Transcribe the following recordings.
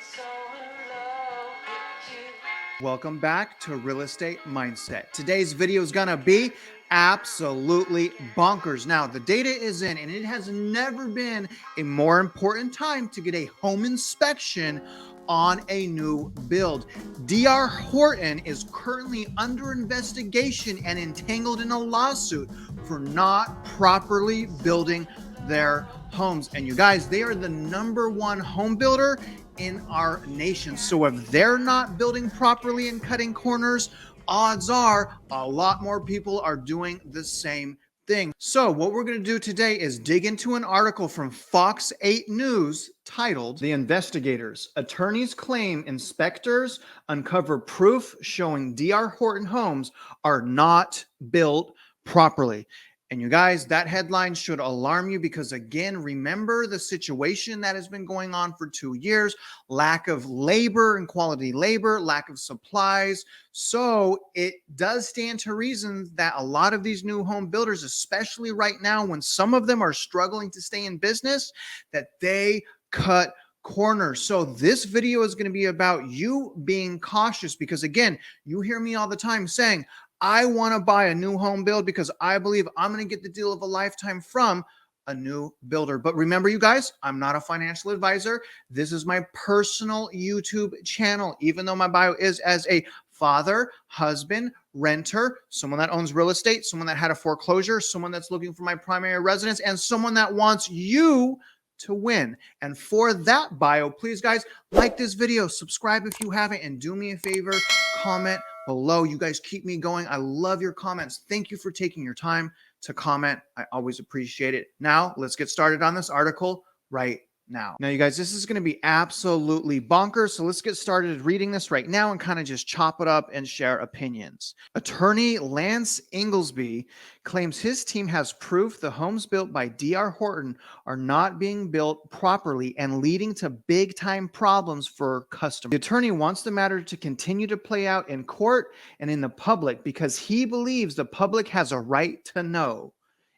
so in love with you. Welcome back to Real Estate Mindset. Today's video is gonna be absolutely bonkers. Now, the data is in, and it has never been a more important time to get a home inspection on a new build. D.R. Horton is currently under investigation and entangled in a lawsuit for not properly building their homes. And you guys, they are the #1 home builder in our nation. So if they're not building properly and cutting corners, odds are a lot more people are doing the same thing. So what we're going to do today is dig into an article from Fox 8 News titled "The Investigators. Attorneys Claim Inspectors Uncover Proof Showing D.R. Horton Homes Are Not Built Properly." And you guys, that headline should alarm you because, again, remember the situation that has been going on for 2 years, lack of labor and quality labor, lack of supplies. So it does stand to reason that a lot of these new home builders, especially right now when some of them are struggling to stay in business, that they cut corners. So this video is going to be about you being cautious because, again, you hear me all the time saying, I want to buy a new home build because I believe I'm going to get the deal of a lifetime from a new builder. But remember, you guys, I'm not a financial advisor. This is my personal YouTube channel, even though my bio is as a father, husband, renter, someone that owns real estate, someone that had a foreclosure, someone that's looking for my primary residence, and someone that wants you to win. And for that bio, please, guys, like this video, subscribe if you haven't, and do me a favor, comment below. You guys keep me going. I love your comments. Thank you for taking your time to comment. I always appreciate it. Now, let's get started on this article right now. Now, you guys, this is going to be absolutely bonkers. So let's get started reading this right now and kind of just chop it up and share opinions. Attorney Lance Inglesby claims his team has proof the homes built by D.R. Horton are not being built properly and leading to big time problems for customers. The attorney wants the matter to continue to play out in court and in the public because he believes the public has a right to know.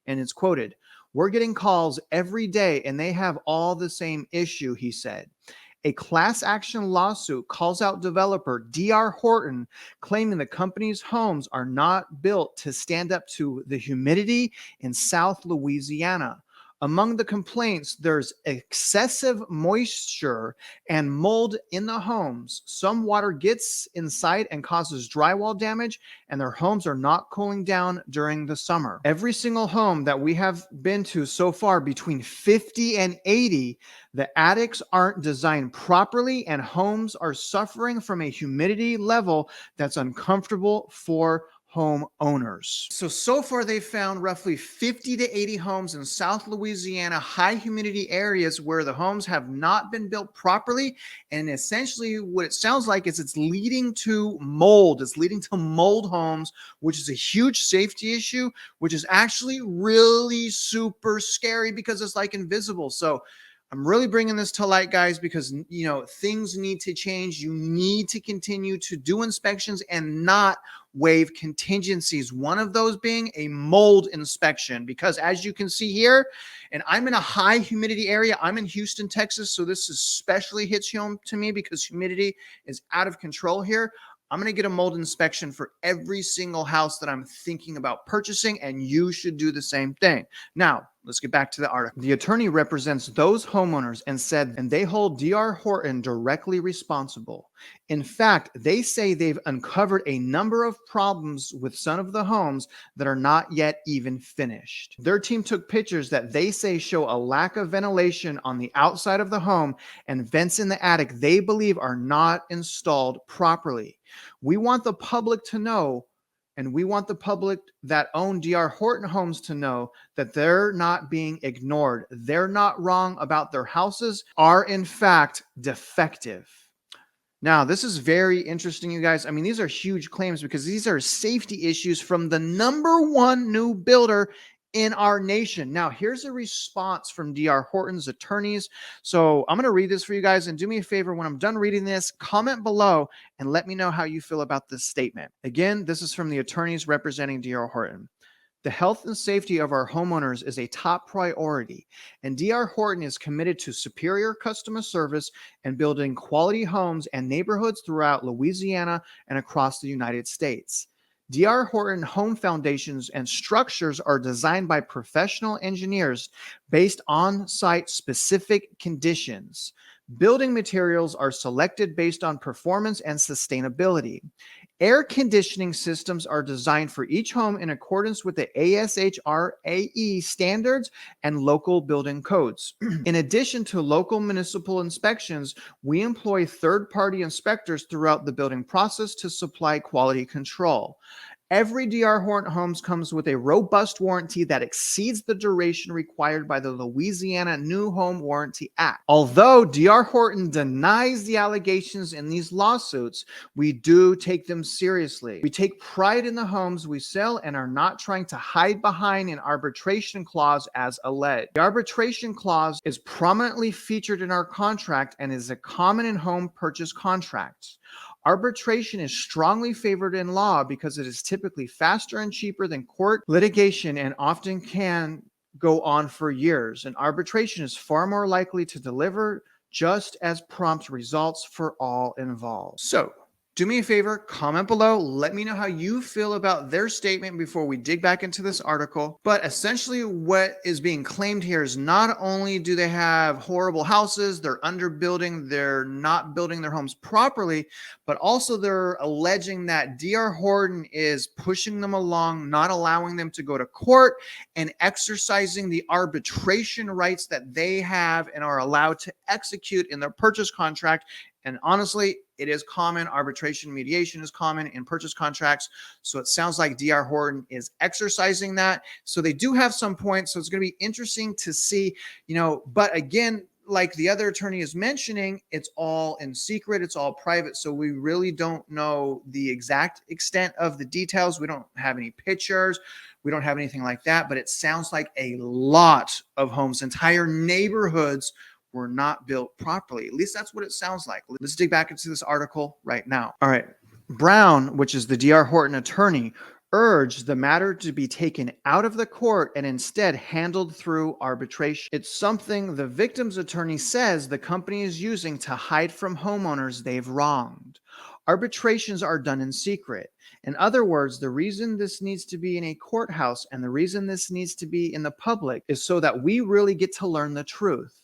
And it's quoted, "We're getting calls every day and they have all the same issue," he said. A class action lawsuit calls out developer D.R. Horton, claiming the company's homes are not built to stand up to the humidity in South Louisiana. Among the complaints, there's excessive moisture and mold in the homes. Some water gets inside and causes drywall damage, and their homes are not cooling down during the summer. Every single home that we have been to so far, between 50 and 80, the attics aren't designed properly, and homes are suffering from a humidity level that's uncomfortable for homeowners. So far they've found roughly 50 to 80 homes in South Louisiana, high humidity areas where the homes have not been built properly. And essentially what it sounds like is it's leading to mold. It's leading to mold homes, which is a huge safety issue, which is actually really super scary because it's like invisible. So I'm really bringing this to light, guys, because, you know, things need to change. You need to continue to do inspections and not waive contingencies. One of those being a mold inspection, because as you can see here, and I'm in a high humidity area. I'm in Houston, Texas. So this especially hits home to me because humidity is out of control here. I'm going to get a mold inspection for every single house that I'm thinking about purchasing, and you should do the same thing. Now, let's get back to the article. The attorney represents those homeowners and said, and they hold D.R. Horton directly responsible. In fact, they say they've uncovered a number of problems with some of the homes that are not yet even finished. Their team took pictures that they say show a lack of ventilation on the outside of the home and vents in the attic they believe are not installed properly. We want the public to know, and we want the public that own D.R. Horton homes to know that they're not being ignored. They're not wrong about their houses are in fact defective. Now, this is very interesting, you guys. I mean, these are huge claims because these are safety issues from the #1 new builder in our nation. Now, here's a response from D.R. Horton's attorneys. So I'm going to read this for you guys, and do me a favor, when I'm done reading this, comment below and let me know how you feel about this statement. Again, this is from the attorneys representing D.R. Horton. The health and safety of our homeowners is a top priority, and DR Horton is committed to superior customer service and building quality homes and neighborhoods throughout Louisiana and across the United States. DR Horton home foundations and structures are designed by professional engineers based on site specific conditions. Building materials are selected based on performance and sustainability. Air conditioning systems are designed for each home in accordance with the ASHRAE standards and local building codes. In addition to local municipal inspections, we employ third-party inspectors throughout the building process to supply quality control. Every DR Horton Homes comes with a robust warranty that exceeds the duration required by the Louisiana New Home Warranty Act. Although DR Horton denies the allegations in these lawsuits, we do take them seriously. We take pride in the homes we sell and are not trying to hide behind an arbitration clause as alleged. The arbitration clause is prominently featured in our contract and is a common in home purchase contracts. Arbitration is strongly favored in law because it is typically faster and cheaper than court litigation and often can go on for years. And arbitration is far more likely to deliver just as prompt results for all involved. So, do me a favor, comment below. Let me know how you feel about their statement before we dig back into this article. But essentially what is being claimed here is not only do they have horrible houses, they're underbuilding, they're not building their homes properly, but also they're alleging that DR Horton is pushing them along, not allowing them to go to court and exercising the arbitration rights that they have and are allowed to execute in their purchase contract. And honestly, it is common. Arbitration mediation is common in purchase contracts. So it sounds like DR Horton is exercising that. So they do have some points. So it's going to be interesting to see, but again, like the other attorney is mentioning, it's all in secret. It's all private. So we really don't know the exact extent of the details. We don't have any pictures. We don't have anything like that. But it sounds like a lot of homes, entire neighborhoods, were not built properly. At least that's what it sounds like. Let's dig back into this article right now. All right. Brown, which is the DR Horton attorney, urged the matter to be taken out of the court and instead handled through arbitration. It's something the victim's attorney says the company is using to hide from homeowners they've wronged. Arbitrations are done in secret. In other words, the reason this needs to be in a courthouse and the reason this needs to be in the public is so that we really get to learn the truth.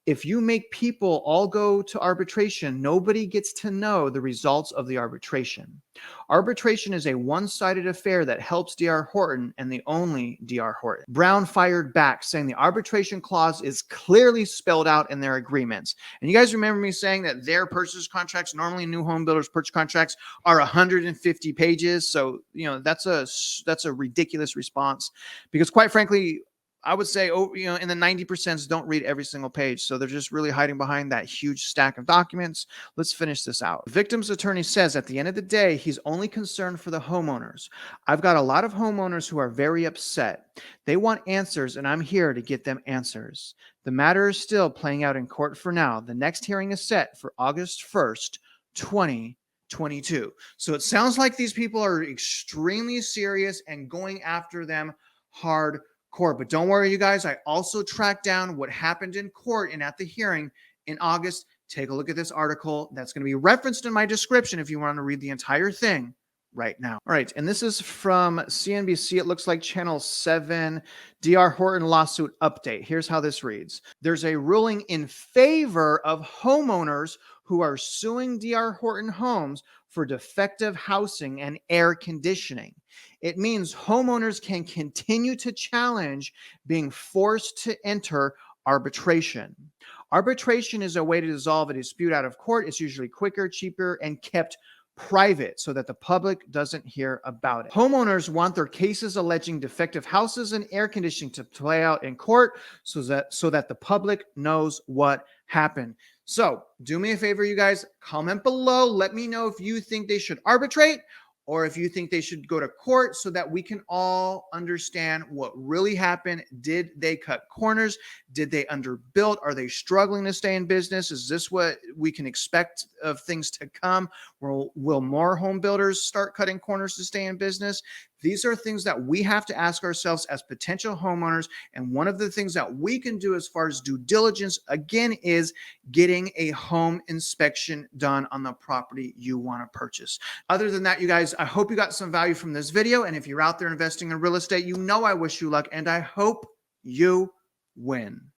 If you make people all go to arbitration, nobody gets to know the results of the arbitration. Arbitration is a one-sided affair that helps DR Horton and the only DR Horton. Brown fired back, saying the arbitration clause is clearly spelled out in their agreements. And you guys remember me saying that their purchase contracts, normally new home builders purchase contracts, are 150 pages. So, that's a ridiculous response because quite frankly, I would say, in the 90% don't read every single page. So they're just really hiding behind that huge stack of documents. Let's finish this out. The victim's attorney says at the end of the day, he's only concerned for the homeowners. I've got a lot of homeowners who are very upset. They want answers, and I'm here to get them answers. The matter is still playing out in court for now. The next hearing is set for August 1st, 2022. So it sounds like these people are extremely serious and going after them hard court. But don't worry, you guys. I also tracked down what happened in court and at the hearing in August. Take a look at this article. That's going to be referenced in my description if you want to read the entire thing right now. All right. And this is from CNBC. It looks like Channel 7, DR Horton lawsuit update. Here's how this reads. There's a ruling in favor of homeowners who are suing DR Horton Homes for defective housing and air conditioning. It means homeowners can continue to challenge being forced to enter arbitration. Arbitration is a way to resolve a dispute out of court. It's usually quicker, cheaper, and kept private so that the public doesn't hear about it. Homeowners want their cases alleging defective houses and air conditioning to play out in court so that the public knows what happened. So do me a favor, you guys, comment below. Let me know if you think they should arbitrate or if you think they should go to court so that we can all understand what really happened. Did they cut corners? Did they underbuild? Are they struggling to stay in business? Is this what we can expect of things to come? Will more home builders start cutting corners to stay in business? These are things that we have to ask ourselves as potential homeowners. And one of the things that we can do as far as due diligence, again, is getting a home inspection done on the property you want to purchase. Other than that, you guys, I hope you got some value from this video. And if you're out there investing in real estate, you know I wish you luck and I hope you win.